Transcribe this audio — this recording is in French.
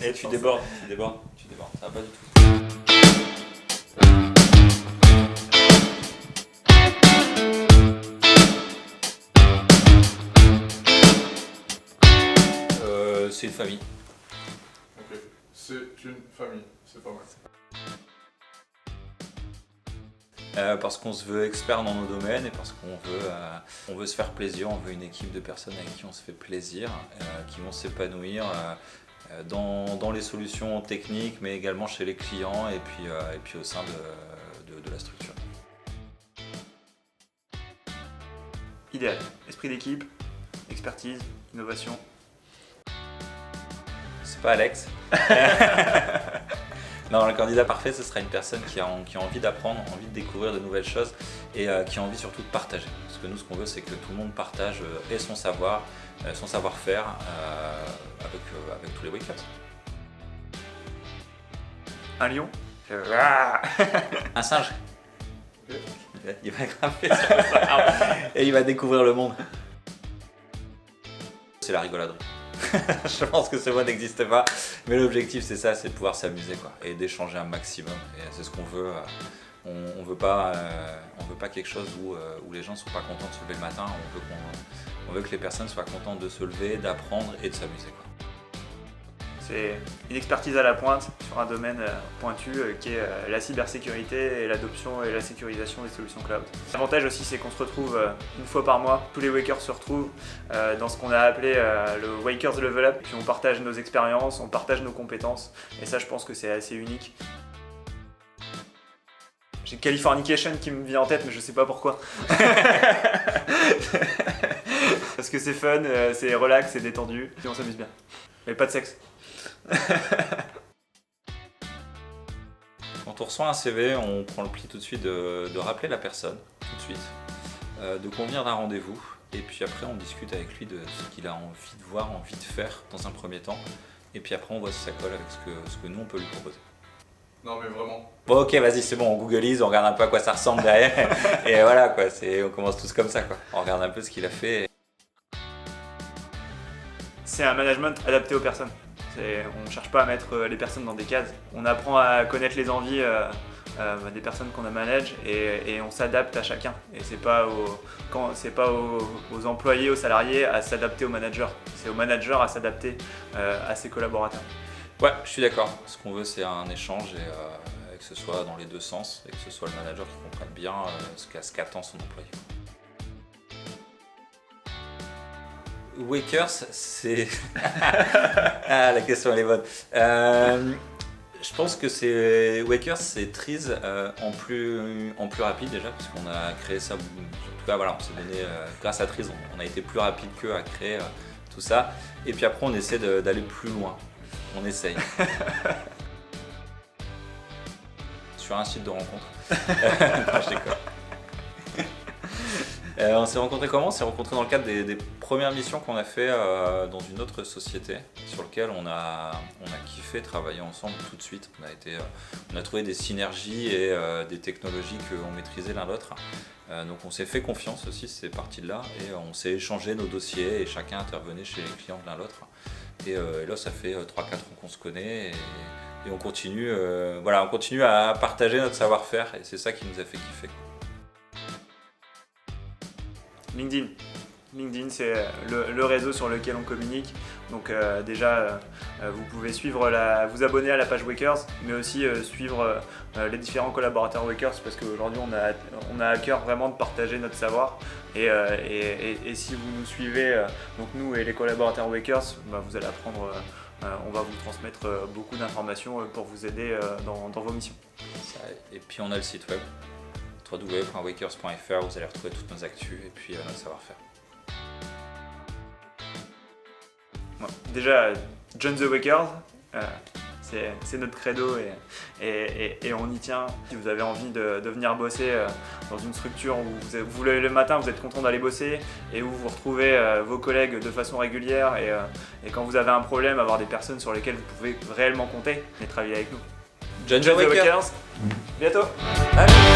Et tu débordes, ça va pas du tout. C'est une famille. Ok, c'est une famille, c'est pas mal. Parce qu'on se veut expert dans nos domaines et parce on veut se faire plaisir, on veut une équipe de personnes avec qui on se fait plaisir, qui vont s'épanouir dans les solutions techniques, mais également chez les clients et puis au sein de la structure. Idéal. Esprit d'équipe, expertise, innovation. C'est pas Alex. Non, le candidat parfait, ce sera une personne qui a envie d'apprendre, envie de découvrir de nouvelles choses et qui a envie surtout de partager. Parce que nous, ce qu'on veut, c'est que tout le monde partage et son savoir, son savoir-faire avec tous les wakers. Un lion. Un singe. Ok. Il va grimper sur le arbre et il va découvrir le monde. C'est la rigoladerie. Je pense que ce mot n'existe pas, mais l'objectif c'est ça, c'est de pouvoir s'amuser quoi, et d'échanger un maximum. Et c'est ce qu'on veut. On veut pas quelque chose où les gens ne sont pas contents de se lever le matin. On veut que les personnes soient contentes de se lever, d'apprendre et de s'amuser quoi. C'est une expertise à la pointe sur un domaine pointu qui est la cybersécurité et l'adoption et la sécurisation des solutions cloud. L'avantage aussi, c'est qu'on se retrouve une fois par mois, tous les Wakers se retrouvent dans ce qu'on a appelé le Wakers Level Up, puis on partage nos expériences, on partage nos compétences, et ça je pense que c'est assez unique. J'ai Californication qui me vient en tête, mais je sais pas pourquoi. Parce que c'est fun, c'est relax, c'est détendu, et on s'amuse bien. Mais pas de sexe. Quand on reçoit un CV, on prend le pli tout de suite de rappeler la personne, tout de suite, de convenir d'un rendez-vous, et puis après on discute avec lui de ce qu'il a envie de voir, envie de faire dans un premier temps, et puis après on voit si ça colle avec ce que nous on peut lui proposer. Non mais vraiment. Bon ok, vas-y, c'est bon, on googleise, on regarde un peu à quoi ça ressemble derrière, et voilà quoi, on commence tous comme ça quoi, on regarde un peu ce qu'il a fait. C'est un management adapté aux personnes. On ne cherche pas à mettre les personnes dans des cases. On apprend à connaître les envies des personnes qu'on a manage et on s'adapte à chacun. Et c'est pas aux employés, aux salariés à s'adapter aux managers. C'est aux managers à s'adapter à ses collaborateurs. Ouais, je suis d'accord. Ce qu'on veut, c'est un échange et que ce soit dans les deux sens et que ce soit le manager qui comprenne bien ce qu'attend son employé. Wakers, c'est... Ah, la question elle est bonne. Je pense que Wakers, c'est Trees en plus rapide déjà, parce qu'on a créé ça. En tout cas, voilà, on s'est donné, grâce à Trees, on a été plus rapide qu'eux à créer tout ça. Et puis après, on essaie d'aller plus loin. On essaye. Sur un site de rencontre. Non, je déconne. On s'est rencontrés comment ? On s'est rencontrés dans le cadre des premières missions qu'on a fait dans une autre société sur laquelle on a kiffé travailler ensemble tout de suite. On a trouvé des synergies et des technologies qu'on maîtrisait l'un l'autre. Donc on s'est fait confiance aussi, c'est parti de là, et on s'est échangé nos dossiers et chacun intervenait chez les clients de l'un l'autre. Et là ça fait 3-4 ans qu'on se connaît et on continue, on continue à partager notre savoir-faire et c'est ça qui nous a fait kiffer. LinkedIn, c'est le réseau sur lequel on communique. Donc déjà, vous pouvez vous abonner à la page Wakers, mais aussi suivre les différents collaborateurs Wakers, parce qu'aujourd'hui on a à cœur vraiment de partager notre savoir. Et si vous nous suivez, donc nous et les collaborateurs Wakers, vous allez apprendre, on va vous transmettre beaucoup d'informations pour vous aider dans vos missions. Et puis on a le site web www.wakers.fr, vous allez retrouver toutes nos actus et puis notre savoir-faire. Bon, déjà, John the Wakers, c'est notre credo et on y tient. Si vous avez envie de venir bosser dans une structure où vous levez le matin, vous êtes content d'aller bosser et où vous retrouvez vos collègues de façon régulière et quand vous avez un problème, avoir des personnes sur lesquelles vous pouvez réellement compter, venez travailler avec nous. John the Wakers. Bientôt. Allez.